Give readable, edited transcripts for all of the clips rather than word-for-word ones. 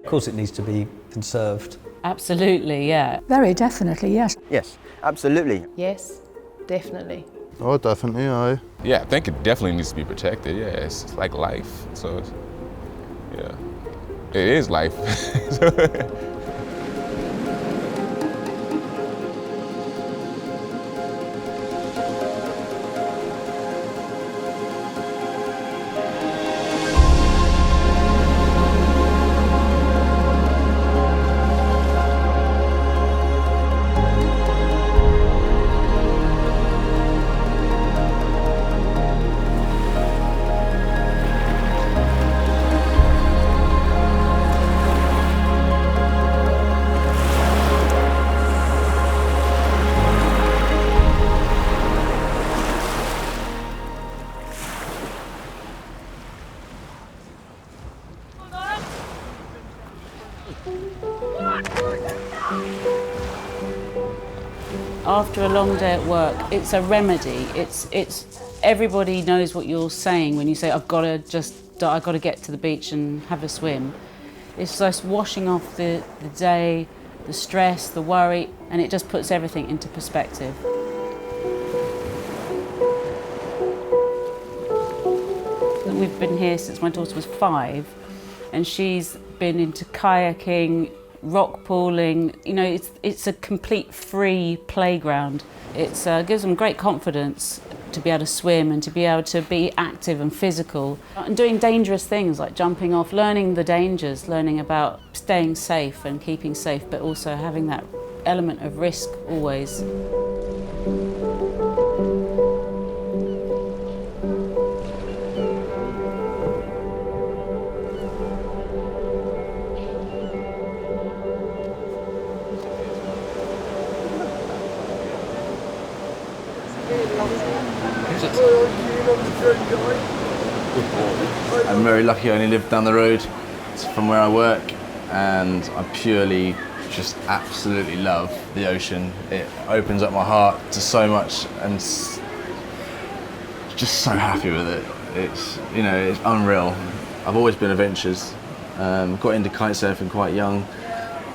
Of course it needs to be conserved. Absolutely, yeah. Very definitely, yes. Yes, absolutely. Yes, definitely. Oh, definitely, aye. Yeah, I think it definitely needs to be protected. Yeah, it's like life. So, yeah, it is life. After a long day at work, it's a remedy. It's everybody knows what you're saying when you say, I've got to get to the beach and have a swim. It's just washing off the day, the stress, the worry, and it just puts everything into perspective. We've been here since my daughter was 5, and she's been into kayaking, rock pooling. You know, it's a complete free playground. It gives them great confidence to be able to swim and to be able to be active and physical and doing dangerous things like jumping off, learning the dangers, learning about staying safe and keeping safe, but also having that element of risk always. I'm very lucky I only live down the road from where I work, and I purely just absolutely love the ocean. It opens up my heart to so much, and just so happy with it. It's, you know, it's unreal. I've always been adventurous. Got into kite surfing quite young,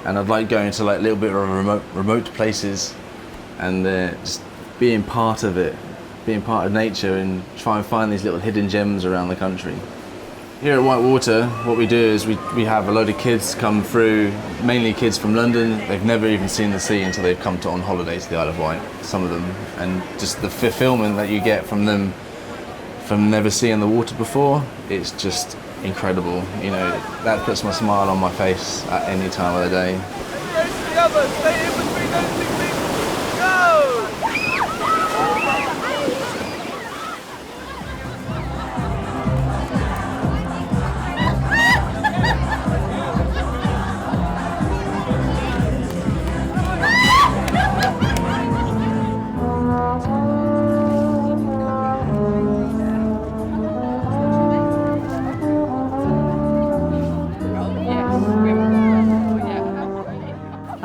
and I'd like going to like a little bit of remote places and just being part of it, being part of nature, and try and find these little hidden gems around the country. Here at Whitewater, what we do is we have a load of kids come through, mainly kids from London. They've never even seen the sea until they've come on holiday to the Isle of Wight, some of them. And just the fulfillment that you get from them, from never seeing the water before, it's just incredible. You know, that puts my smile on my face at any time of the day. Stay in between those two things. Go!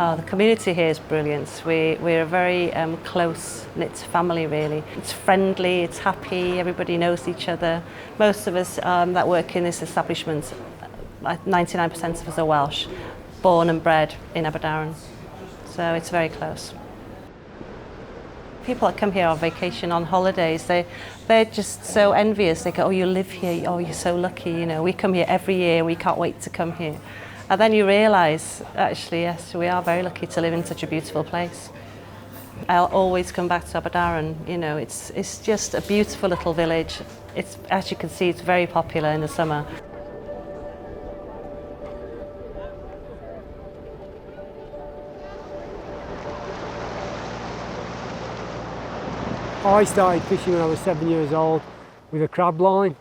Oh, the community here is brilliant. We're a very close-knit family, really. It's friendly, it's happy, everybody knows each other. Most of us that work in this establishment, 99% of us are Welsh, born and bred in Aberdaron. So it's very close. People that come here on vacation, on holidays, they're just so envious. They go, oh, you live here, oh, you're so lucky, you know. We come here every year, we can't wait to come here. And then you realise, actually, yes, we are very lucky to live in such a beautiful place. I'll always come back to Aberdaron. You know, it's just a beautiful little village. It's, as you can see, it's very popular in the summer. I started fishing when I was 7 years old with a crab line.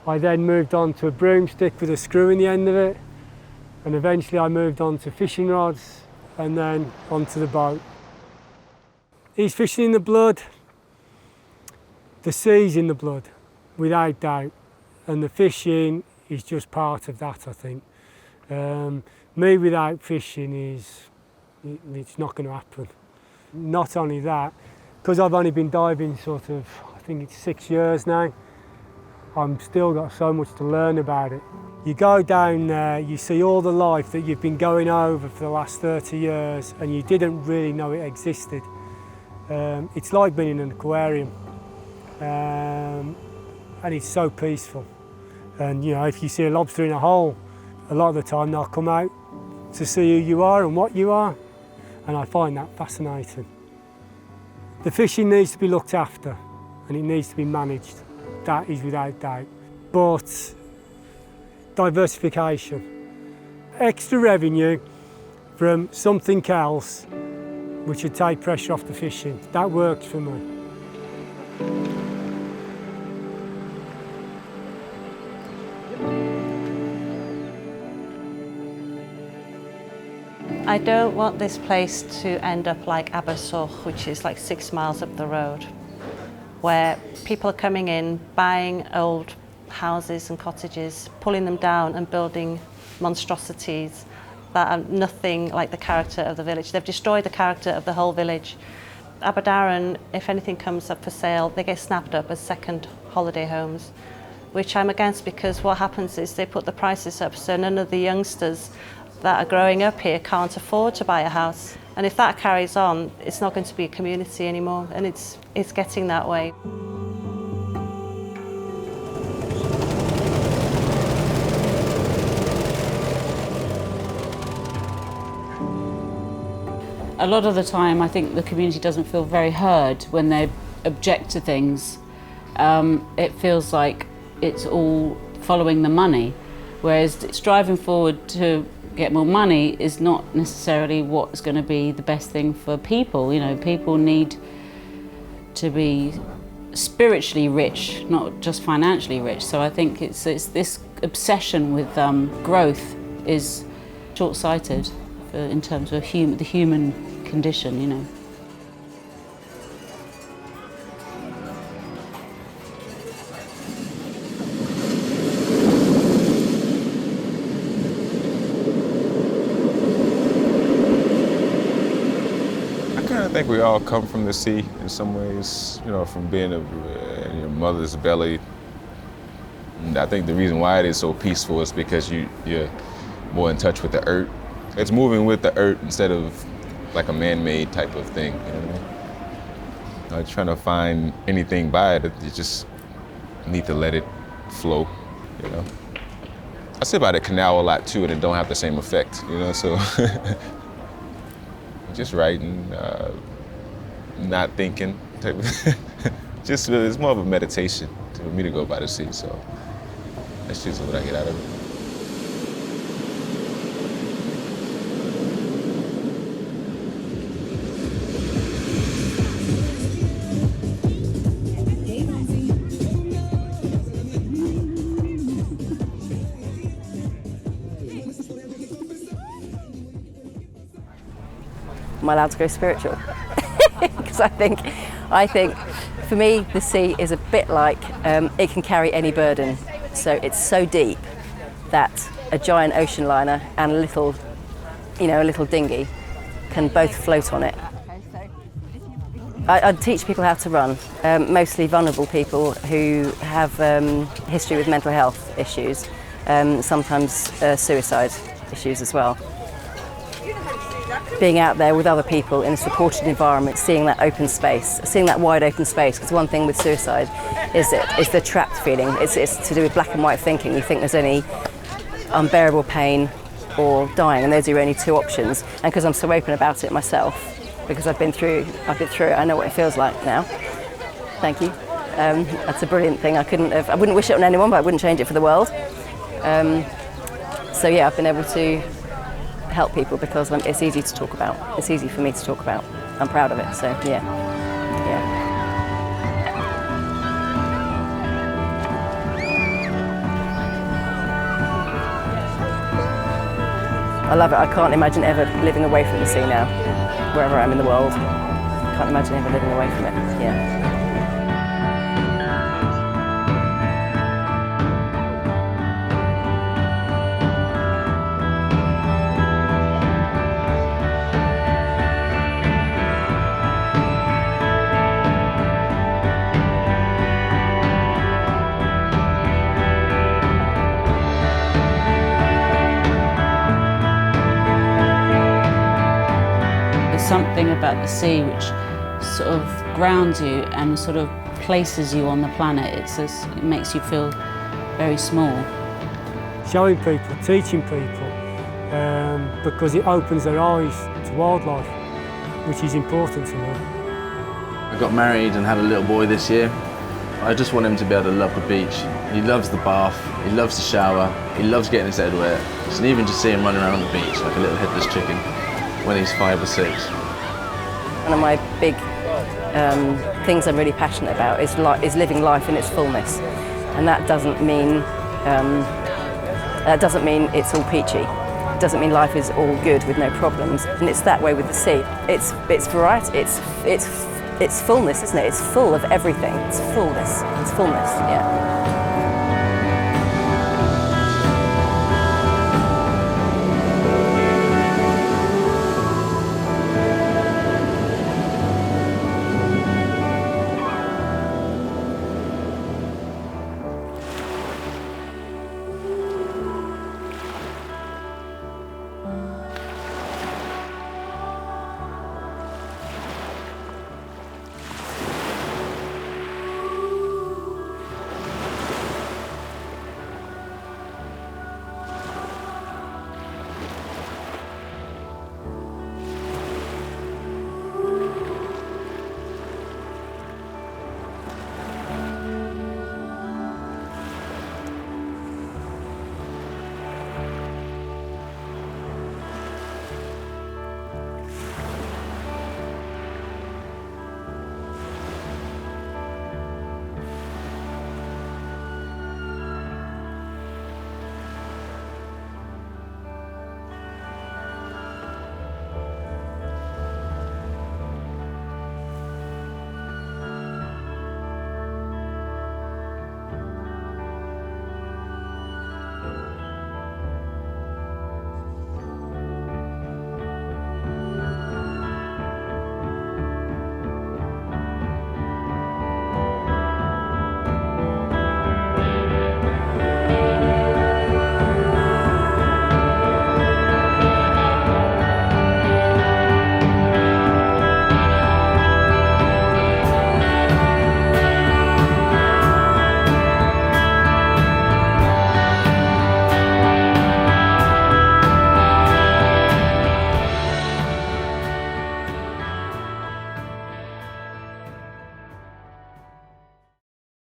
I then moved on to a broomstick with a screw in the end of it. And eventually I moved on to fishing rods and then onto the boat. He's fishing in the blood. The sea's in the blood, without doubt. And the fishing is just part of that, I think. Me without fishing it's not going to happen. Not only that, because I've only been diving sort of, I think it's 6 years now, I've still got so much to learn about it. You go down there, you see all the life that you've been going over for the last 30 years and you didn't really know it existed. It's like being in an aquarium, and it's so peaceful. And you know, if you see a lobster in a hole, a lot of the time they'll come out to see who you are and what you are, and I find that fascinating. The fishing needs to be looked after and it needs to be managed, that is without doubt. But diversification, extra revenue from something else which would take pressure off the fishing, that works for me. I don't want this place to end up like Abersoch, which is like 6 miles up the road, where people are coming in, buying old houses and cottages, pulling them down and building monstrosities that are nothing like the character of the village. They've destroyed the character of the whole village. Aberdaron, if anything comes up for sale, they get snapped up as second holiday homes, which I'm against, because what happens is they put the prices up so none of the youngsters that are growing up here can't afford to buy a house. And if that carries on, it's not going to be a community anymore, and it's getting that way. A lot of the time I think the community doesn't feel very heard when they object to things. It feels like it's all following the money, whereas striving forward to get more money is not necessarily what's going to be the best thing for people. You know, people need to be spiritually rich, not just financially rich. So I think it's this obsession with growth is short-sighted in terms of the human condition, you know. I think we all come from the sea in some ways, you know, from being in your mother's belly. And I think the reason why it is so peaceful is because you're more in touch with the earth. It's moving with the earth instead of like a man-made type of thing, you know what I mean? Not trying to find anything by it, you just need to let it flow, you know? I sit by the canal a lot too, and it don't have the same effect, you know, so. Just writing, not thinking, type of just it's more of a meditation for me to go by the sea, so that's usually what I get out of it. Am I allowed to go spiritual? Because I think for me the sea is a bit like it can carry any burden. So it's so deep that a giant ocean liner and a little dinghy can both float on it. I'd teach people how to run, mostly vulnerable people who have history with mental health issues, sometimes suicide issues as well. Being out there with other people in a supported environment, seeing that open space, seeing that wide open space, because one thing with suicide is the trapped feeling. It's to do with black and white thinking. You think there's only unbearable pain or dying, and those are your only two options. And because I'm so open about it myself, because I've been through it, I know what it feels like now. Thank you. That's a brilliant thing. I wouldn't wish it on anyone, but I wouldn't change it for the world. So yeah, I've been able to help people because it's easy to talk about. It's easy for me to talk about. I'm proud of it, so yeah. I love it. I can't imagine ever living away from the sea now, wherever I am in the world. I can't imagine ever living away from it, yeah. something about the sea which sort of grounds you and sort of places you on the planet. It makes you feel very small. Showing people, teaching people, because it opens their eyes to wildlife, which is important to them. I got married and had a little boy this year. I just want him to be able to love the beach. He loves the bath, he loves the shower, he loves getting his head wet. And even just see him running around on the beach like a little headless chicken when he's 5 or 6. One of my big things I'm really passionate about is living life in its fullness, and that doesn't mean it's all peachy. It doesn't mean life is all good with no problems, and it's that way with the sea. It's variety. It's fullness, isn't it? It's full of everything. It's fullness. It's fullness. Yeah.